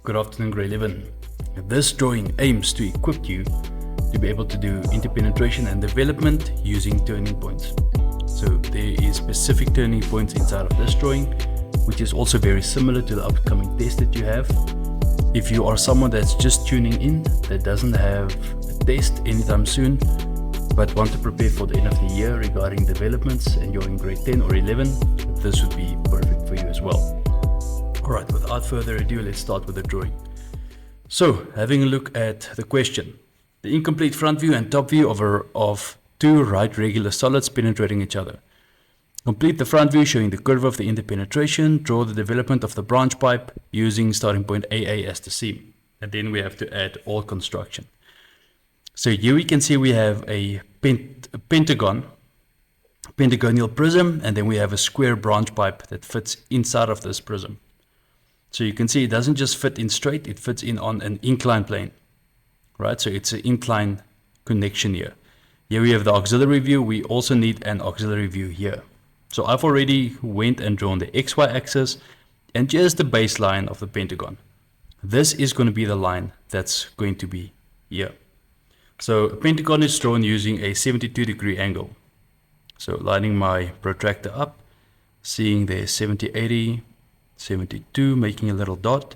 Good afternoon, grade 11. This drawing aims to equip you to be able to do interpenetration and development using turning points. So there is specific turning points inside of this drawing, which is also very similar to the upcoming test that you have. If you are someone that's just tuning in, that doesn't have a test anytime soon, but want to prepare for the end of the year regarding developments and you're in grade 10 or 11, this would be perfect for you as well. Alright, without further ado, let's start with the drawing. So, having a look at the question. The incomplete front view and top view of two right regular solids penetrating each other. Complete the front view showing the curve of the interpenetration. Draw the development of the branch pipe using starting point AA as the seam. And then we have to add all construction. So here we can see we have a pentagonal prism, and then we have a square branch pipe that fits inside of this prism. So you can see it doesn't just fit in straight, it fits in on an inclined plane, right? So it's an inclined connection here. Here we have the auxiliary view. We also need an auxiliary view here. So I've already went and drawn the XY axis and just the baseline of the pentagon. This is going to be the line that's going to be here. So a pentagon is drawn using a 72-degree angle. So lining my protractor up, seeing there 70, 80, 72, making a little dot.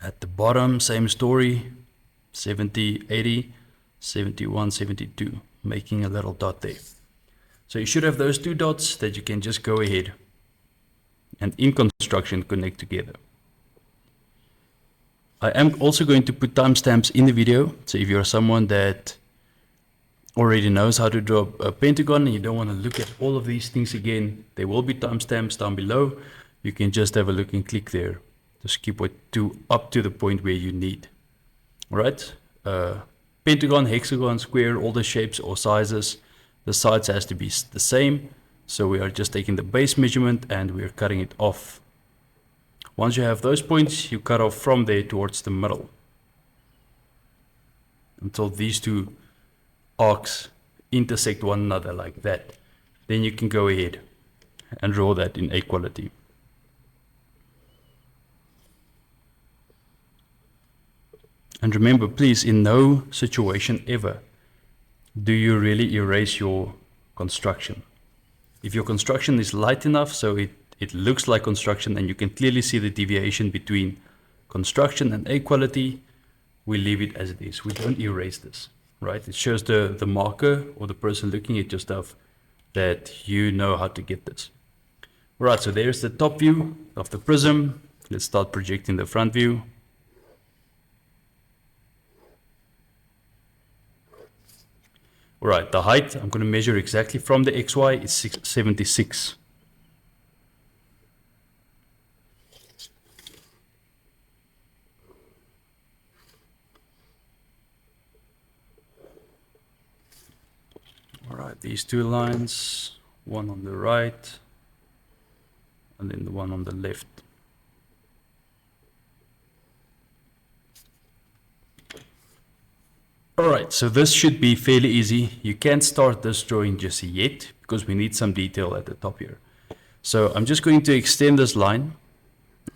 At the bottom, same story, 70, 80, 71, 72, making a little dot there. So you should have those two dots that you can just go ahead and in construction connect together. I am also going to put timestamps in the video, so if you're someone that already knows how to draw a pentagon and you don't want to look at all of these things again, there will be timestamps down below. You can just have a look and click there to skip up to the point where you need. Alright, pentagon, hexagon, square, all the shapes or sizes, the sides has to be the same. So we are just taking the base measurement and we are cutting it off. Once you have those points, you cut off from there towards the middle until these two arcs intersect one another like that. Then you can go ahead and draw that in equality. And remember, please, in no situation ever do you really erase your construction. If your construction is light enough so it looks like construction and you can clearly see the deviation between construction and equality, we leave it as it is. We don't erase this. Right? It shows the marker or the person looking at your stuff that you know how to get this. Right, so there's the top view of the prism. Let's start projecting the front view. Right, the height, I'm going to measure exactly from the XY, is 76. Alright, these two lines, one on the right and then the one on the left. Alright, so this should be fairly easy. You can't start this drawing just yet because we need some detail at the top here. So I'm just going to extend this line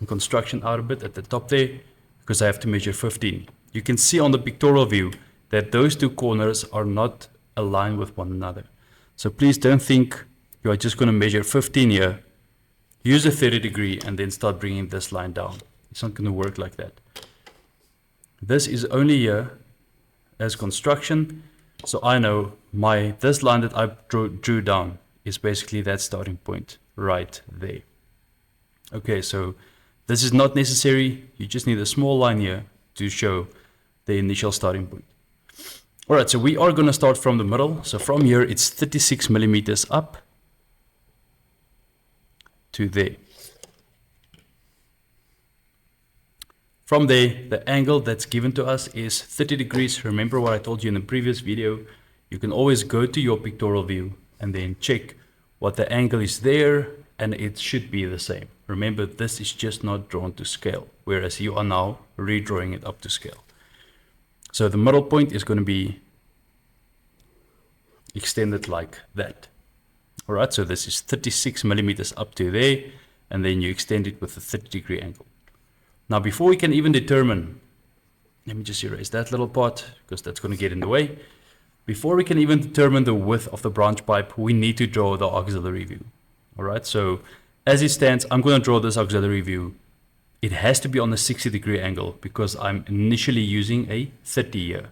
and construction out a bit at the top there because I have to measure 15. You can see on the pictorial view that those two corners are not aligned with one another. So please don't think you are just going to measure 15 here, use a 30-degree and then start bringing this line down. It's not going to work like that. This is only here as construction, so I know this line that I drew down is basically that starting point right there. Okay, so this is not necessary. You just need a small line here to show the initial starting point. Alright, so we are going to start from the middle. So from here, it's 36 millimeters up to there. From there, the angle that's given to us is 30 degrees. Remember what I told you in the previous video. You can always go to your pictorial view and then check what the angle is there, and it should be the same. Remember, this is just not drawn to scale, whereas you are now redrawing it up to scale. So the middle point is going to be extended like that. Alright, so this is 36 millimeters up to there, and then you extend it with a 30-degree angle. Now, before we can even determine, let me just erase that little part because that's going to get in the way. Before we can even determine the width of the branch pipe, we need to draw the auxiliary view. All right, so as it stands, I'm going to draw this auxiliary view. It has to be on a 60-degree angle because I'm initially using a 30 here.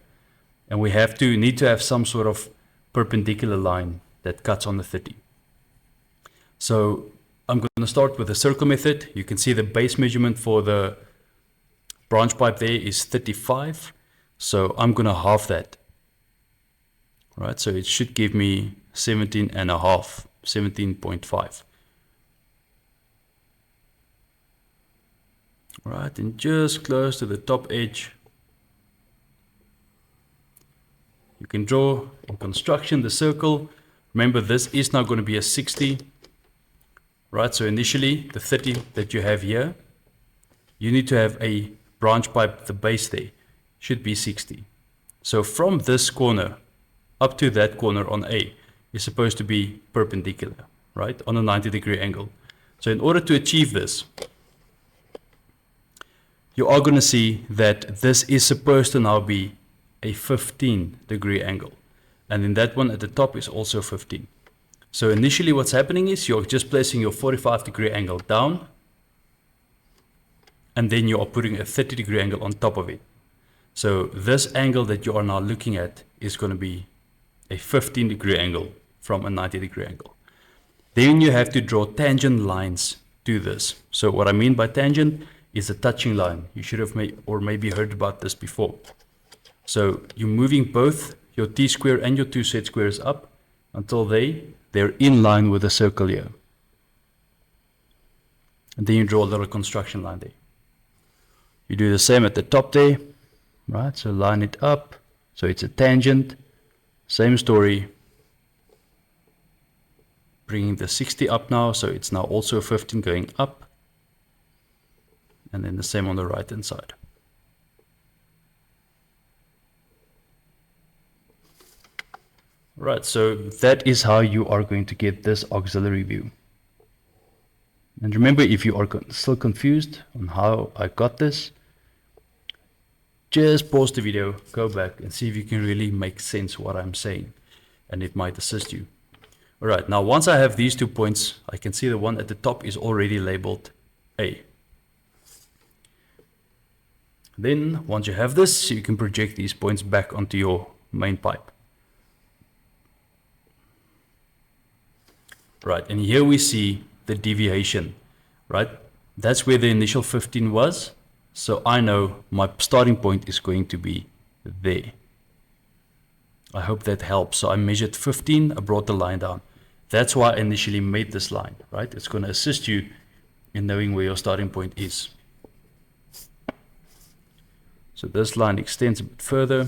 And we need to have some sort of perpendicular line that cuts on the 30. So I'm going to start with the circle method. You can see the base measurement for the branch pipe there is 35. So I'm going to half that. Right, so it should give me 17 and a half, 17.5. Right, and just close to the top edge, you can draw in construction the circle. Remember, this is now going to be a 60. Right, so initially the 30 that you have here, you need to have a branch pipe, the base there should be 60. So from this corner up to that corner on A is supposed to be perpendicular, right, on a 90-degree angle. So in order to achieve this, you are going to see that this is supposed to now be a 15-degree angle. And then that one at the top is also 15. So initially what's happening is you're just placing your 45-degree angle down, and then you are putting a 30-degree angle on top of it. So this angle that you are now looking at is going to be a 15-degree angle from a 90-degree angle. Then you have to draw tangent lines to this. So what I mean by tangent is a touching line. You should have maybe heard about this before. So you're moving both your t-square and your 2 set squares up until they're in line with the circle here. And then you draw a little construction line there. You do the same at the top there, right? So line it up, so it's a tangent. Same story, bringing the 60 up now, so it's now also 15 going up, and then the same on the right hand side. Right, so that is how you are going to get this auxiliary view. And remember, if you are still confused on how I got this, just pause the video, go back and see if you can really make sense of what I'm saying, and it might assist you. All right, now once I have these 2 points, I can see the one at the top is already labeled A. Then once you have this, you can project these points back onto your main pipe. Right, and here we see the deviation, right? That's where the initial 15 was. So I know my starting point is going to be there. I hope that helps. So I measured 15, I brought the line down. That's why I initially made this line, right? It's going to assist you in knowing where your starting point is. So this line extends a bit further,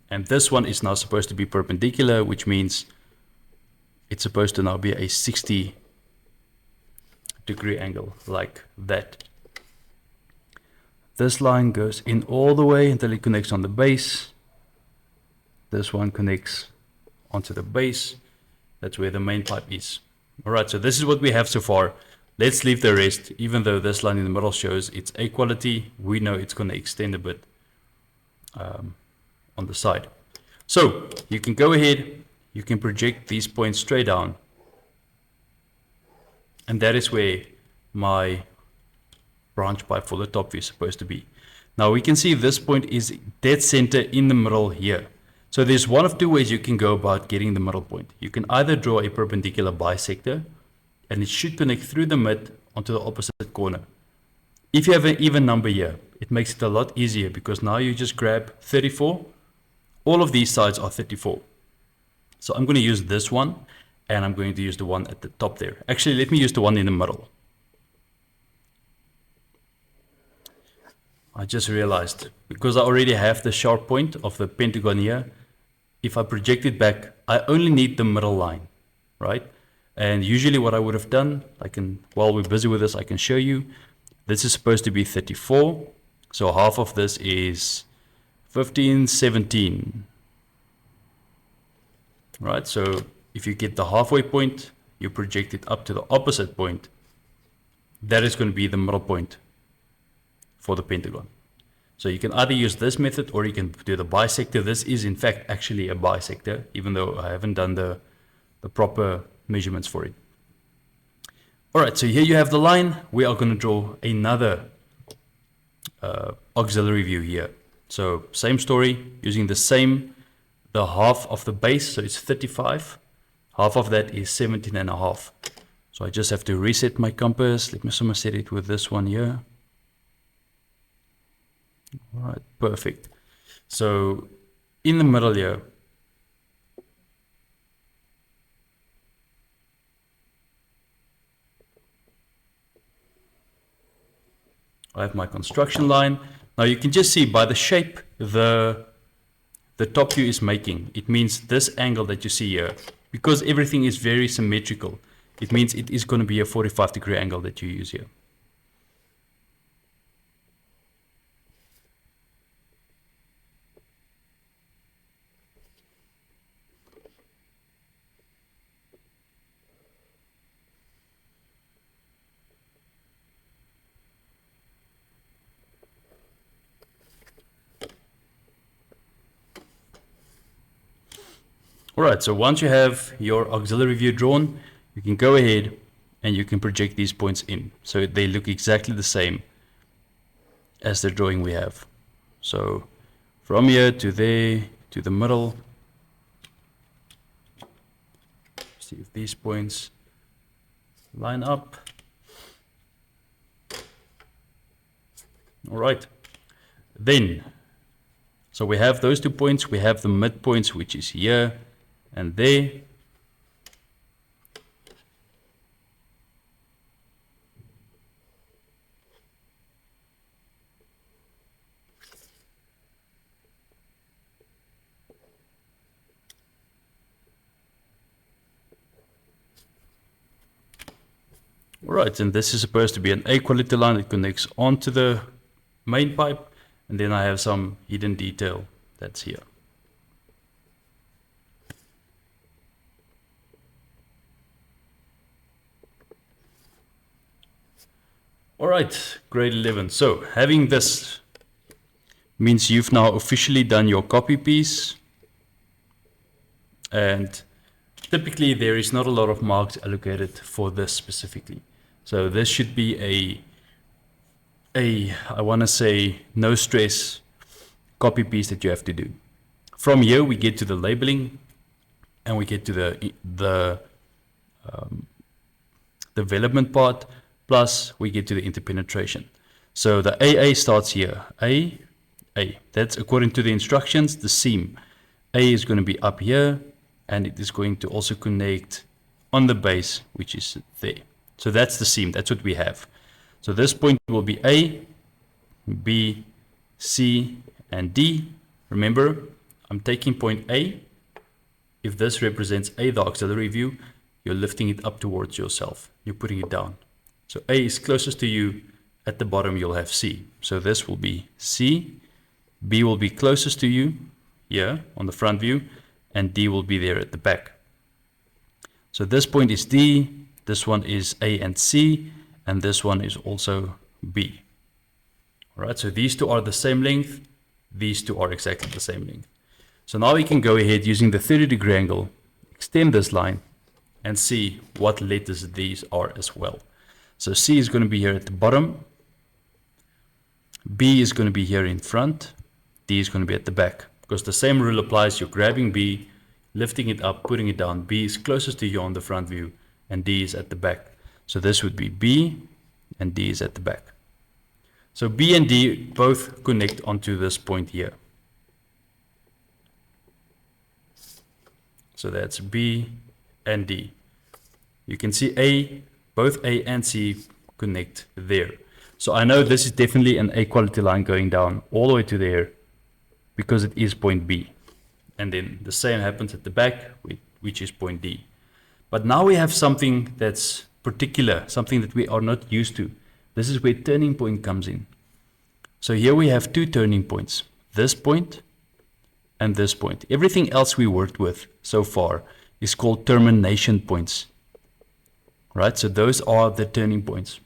and this one is now supposed to be perpendicular, which means it's supposed to now be a 60-degree angle like that. This line goes in all the way until it connects on the base. This one connects onto the base. That's where the main pipe is. All right, so this is what we have so far. Let's leave the rest. Even though this line in the middle shows it's A quality, we know it's going to extend a bit on the side. So you can go ahead, you can project these points straight down. And that is where my branch pipe for the top view is supposed to be. Now we can see this point is dead center in the middle here. So there's one of 2 ways you can go about getting the middle point. You can either draw a perpendicular bisector, and it should connect through the mid onto the opposite corner. If you have an even number here, it makes it a lot easier because now you just grab 34. All of these sides are 34. So I'm going to use this one, and I'm going to use the one at the top there. Actually, let me use the one in the middle. I just realized, because I already have the sharp point of the pentagon here, if I project it back, I only need the middle line, right? And usually what I would have done, while we're busy with this, I can show you. This is supposed to be 34. So half of this is 15, 17. Right, so if you get the halfway point, you project it up to the opposite point. That is going to be the middle point for the pentagon. So you can either use this method or you can do the bisector. This is in fact actually a bisector, even though I haven't done the proper measurements for it. All right, so here you have the line. We are going to draw another auxiliary view here. So same story, using the half of the base, so it's 35. Half of that is 17.5. So I just have to reset my compass. Let me set it with this one here. All right, perfect. So in the middle here, I have my construction line. Now you can just see by the shape the top view is making. It means this angle that you see here, because everything is very symmetrical, it means it is going to be a 45-degree angle that you use here. Alright, so once you have your auxiliary view drawn, you can go ahead and you can project these points in. So they look exactly the same as the drawing we have. So from here to there, to the middle. See if these points line up. Alright, then, so we have those 2 points, we have the midpoints, which is here and there. Alright, and this is supposed to be an A quality line that connects onto the main pipe, and then I have some hidden detail that's here. Alright, grade 11. So having this means you've now officially done your copy piece, and typically there is not a lot of marks allocated for this specifically. So this should be I want to say no stress copy piece that you have to do. From here we get to the labeling and we get to the development part, plus we get to the interpenetration. So the AA starts here. A, that's according to the instructions, the seam. A is going to be up here, and it is going to also connect on the base, which is there. So that's the seam, that's what we have. So this point will be A, B, C, and D. Remember, I'm taking point A. If this represents A, the auxiliary view, you're lifting it up towards yourself. You're putting it down. So A is closest to you. At the bottom, you'll have C. So this will be C. B will be closest to you here on the front view, and D will be there at the back. So this point is D, this one is A and C, and this one is also B. All right, so these two are the same length. These two are exactly the same length. So now we can go ahead using the 30-degree angle, extend this line, and see what letters these are as well. So C is going to be here at the bottom. B is going to be here in front. D is going to be at the back. Because the same rule applies. You're grabbing B, lifting it up, putting it down. B is closest to you on the front view, and D is at the back. So this would be B, and D is at the back. So B and D both connect onto this point here. So that's B and D. You can see both A and C connect there. So I know this is definitely an A quality line going down all the way to there, because it is point B. And then the same happens at the back, which is point D. But now we have something that's particular, something that we are not used to. This is where turning point comes in. So here we have two turning points, this point and this point. Everything else we worked with so far is called termination points. Right? So those are the turning points.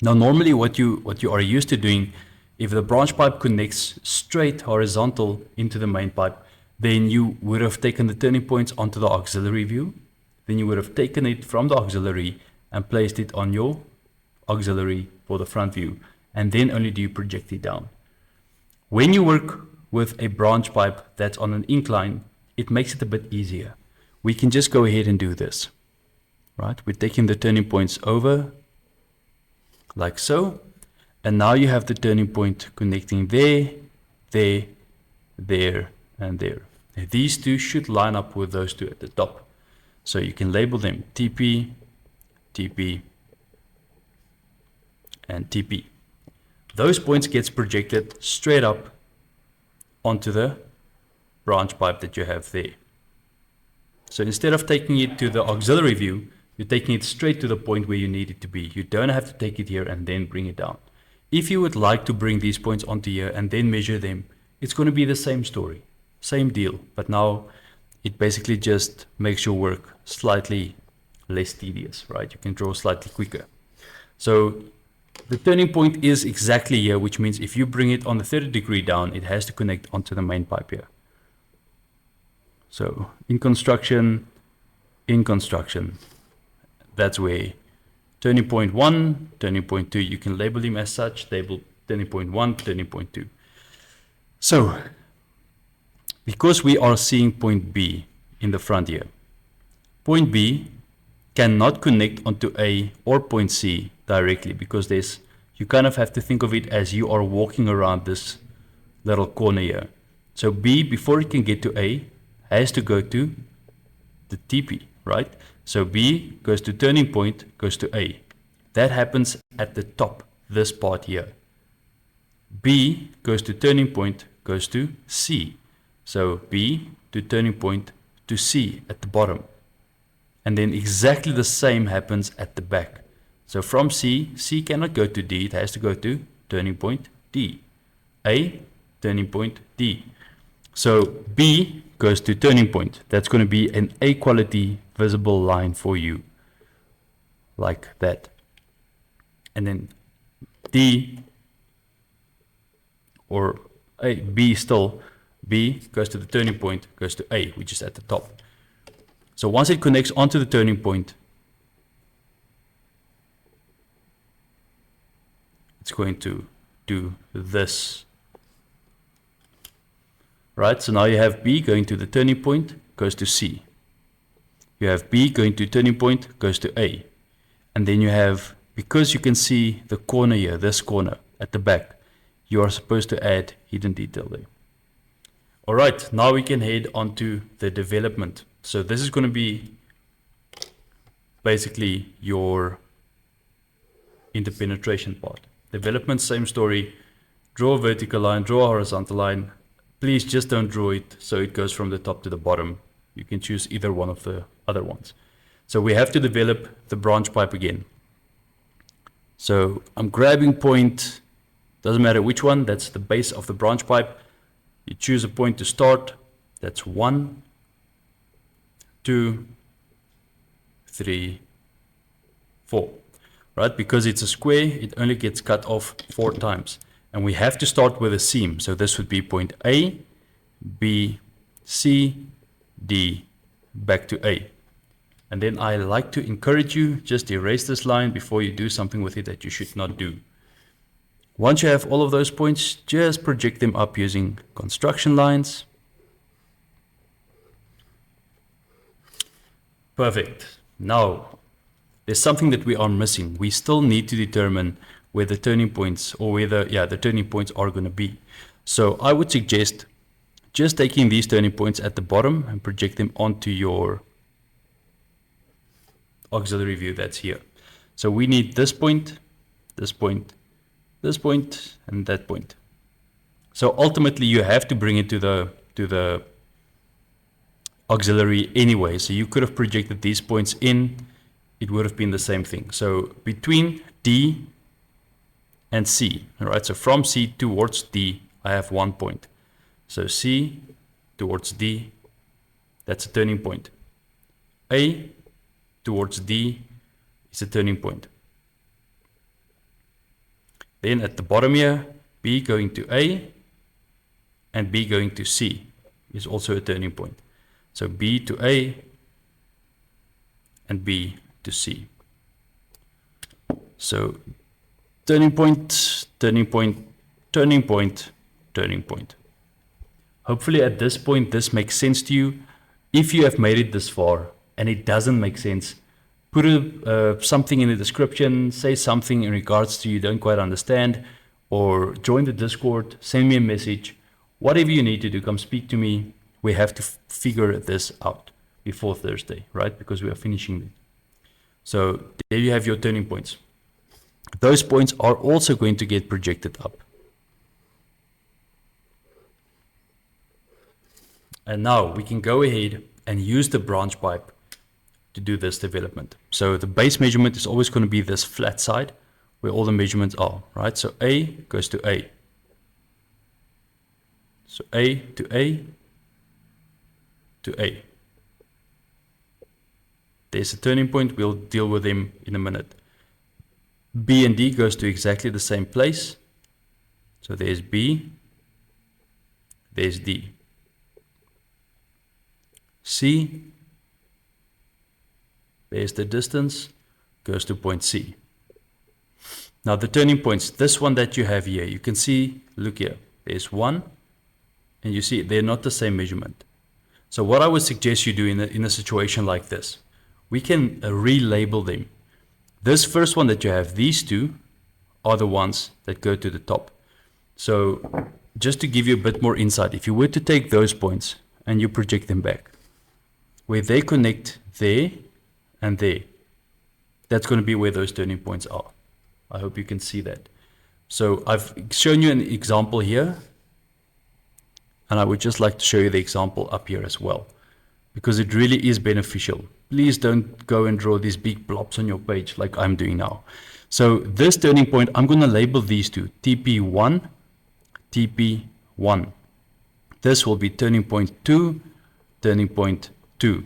Now normally what you are used to doing If the branch pipe connects straight horizontal into the main pipe, then you would have taken the turning points onto the auxiliary view. Then you would have taken it from the auxiliary and placed it on your auxiliary for the front view. And then only do you project it down. When you work with a branch pipe that's on an incline, it makes it a bit easier. We can just go ahead and do this. Right? We're taking the turning points over like so. And now you have the turning point connecting there, there, there, and there. These two should line up with those two at the top. So you can label them TP, TP, and TP. Those points gets projected straight up onto the branch pipe that you have there. So instead of taking it to the auxiliary view, you're taking it straight to the point where you need it to be. You don't have to take it here and then bring it down. If you would like to bring these points onto here and then measure them, it's going to be the same story, same deal. But now it basically just makes your work slightly less tedious, right? You can draw slightly quicker. So the turning point is exactly here, which means if you bring it on the 30 degree down, it has to connect onto the main pipe here. So in construction, that's where turning point 1, turning point 2, you can label him as such, label turning point 1, turning point 2. So, because we are seeing point B in the front here, point B cannot connect onto A or point C directly because you kind of have to think of it as you are walking around this little corner here. So B, before it can get to A, has to go to the TP, right? So B goes to turning point, goes to A. That happens at the top, this part here. B goes to turning point, goes to C. So B to turning point to C at the bottom. And then exactly the same happens at the back. So from C cannot go to D, it has to go to turning point D. A, turning point D. So B goes to turning point. That's going to be an A quality visible line for you. Like that. And then D, or A, B still, B goes to the turning point, goes to A, which is at the top. So once it connects onto the turning point, it's going to do this. Right, so now you have B going to the turning point, goes to C. You have B going to turning point, goes to A. And then you have, because you can see the corner here, this corner at the back, you are supposed to add hidden detail there. All right, now we can head on to the development. So this is going to be basically your interpenetration part. Development, same story. Draw a vertical line, draw a horizontal line. Please just don't draw it so it goes from the top to the bottom. You can choose either one of the other ones. So we have to develop the branch pipe again. So I'm grabbing point, doesn't matter which one, that's the base of the branch pipe. You choose a point to start, that's 1, 2, 3, 4. Right, because it's a square, it only gets cut off 4 times. And we have to start with a seam. So this would be point A, B, C, D, back to A. And then I like to encourage you, just erase this line before you do something with it that you should not do. Once you have all of those points, just project them up using construction lines. Perfect. Now, there's something that we are missing. We still need to determine where the turning points, or where the turning points are going to be. So I would suggest just taking these turning points at the bottom and project them onto your auxiliary view that's here. So we need this point, this point, this point, and that point. So ultimately you have to bring it to the auxiliary anyway. So you could have projected these points in, it would have been the same thing. So between D and C, all right, so from C towards D, I have 1 point. So C towards D, that's a turning point. A towards D is a turning point. Then at the bottom here, B going to A and B going to C is also a turning point. So B to A and B to C. So turning point, turning point, turning point, turning point. Hopefully at this point this makes sense to you. If you have made it this far and it doesn't make sense, put something in the description, say something in regards to you don't quite understand, or join the Discord, send me a message, whatever you need to do, come speak to me. We have to figure this out before Thursday, right? Because we are finishing it. So there you have your turning points. Those points are also going to get projected up. And now we can go ahead and use the branch pipe to do this development. So the base measurement is always going to be this flat side where all the measurements are, right? So A goes to A. So A to A to A. There's a turning point. We'll deal with them in a minute. B and D goes to exactly the same place. So there's B, there's D. C, there's the distance, goes to point C. Now the turning points, this one that you have here, you can see, look here, there's one, and you see they're not the same measurement. So what I would suggest you do in a situation like this, we can relabel them. This first one that you have, these two are the ones that go to the top. So just to give you a bit more insight, if you were to take those points and you project them back, where they connect there and there, that's going to be where those turning points are. I hope you can see that. So I've shown you an example here, and I would just like to show you the example up here as well, because it really is beneficial. Please don't go and draw these big blobs on your page like I'm doing now. So this turning point, I'm going to label these two, TP1, TP1. This will be turning point 2, turning point 2.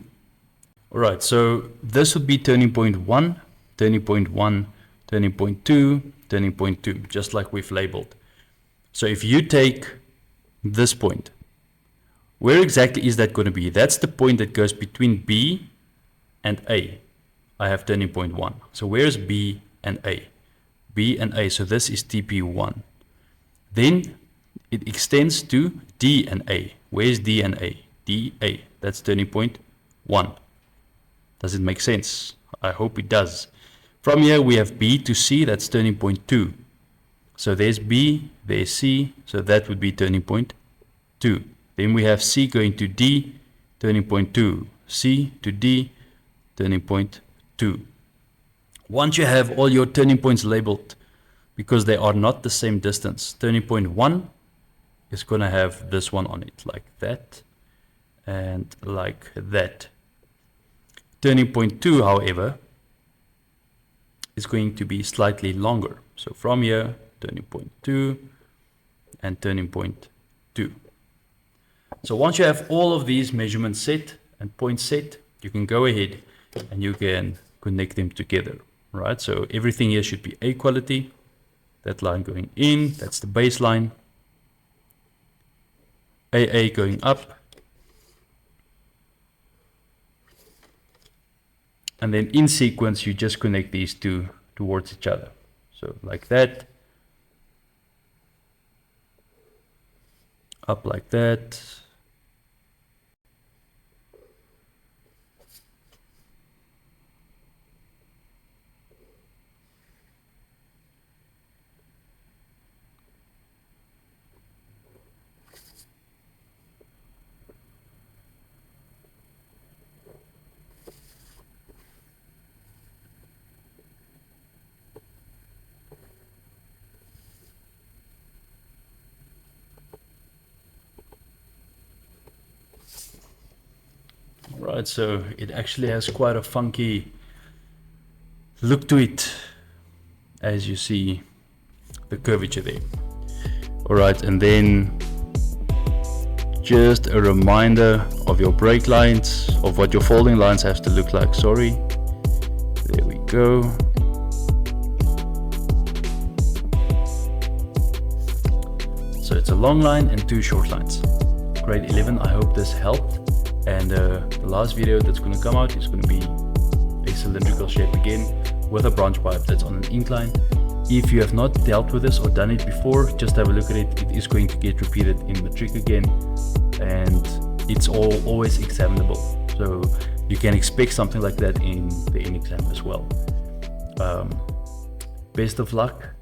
All right, so this would be turning point 1, turning point 1, turning point 2, turning point 2, just like we've labeled. So if you take this point, where exactly is that going to be? That's the point that goes between B and A. I have turning point 1. So where's B and A? B and A, so this is TP1. Then it extends to D and A. Where's D and A? D, A, that's turning point 1. Does it make sense? I hope it does. From here we have B to C, that's turning point 2. So there's B, there's C, so that would be turning point 2. Then we have C going to D, turning point 2. C to D, turning point 2. Once you have all your turning points labeled, because they are not the same distance, turning point 1 is going to have this one on it, like that and like that. Turning point 2, however, is going to be slightly longer. So from here, turning point 2 and turning point 2. So once you have all of these measurements set and points set, you can go ahead and you can connect them together, right? So everything here should be A quality. That line going in, that's the baseline. AA going up. And then in sequence, you just connect these two towards each other. So like that. Up like that. Right, so it actually has quite a funky look to it, as you see the curvature there. All right, and then just a reminder of your break lines, of what your folding lines have to look like. Sorry, there we go. So it's a long line and 2 short lines. Grade 11, I hope this helped. And the last video that's going to come out is going to be a cylindrical shape again with a branch pipe that's on an incline. If you have not dealt with this or done it before, just have a look at it. It is going to get repeated in matric again, and it's always examinable. So you can expect something like that in the end exam as well. Best of luck.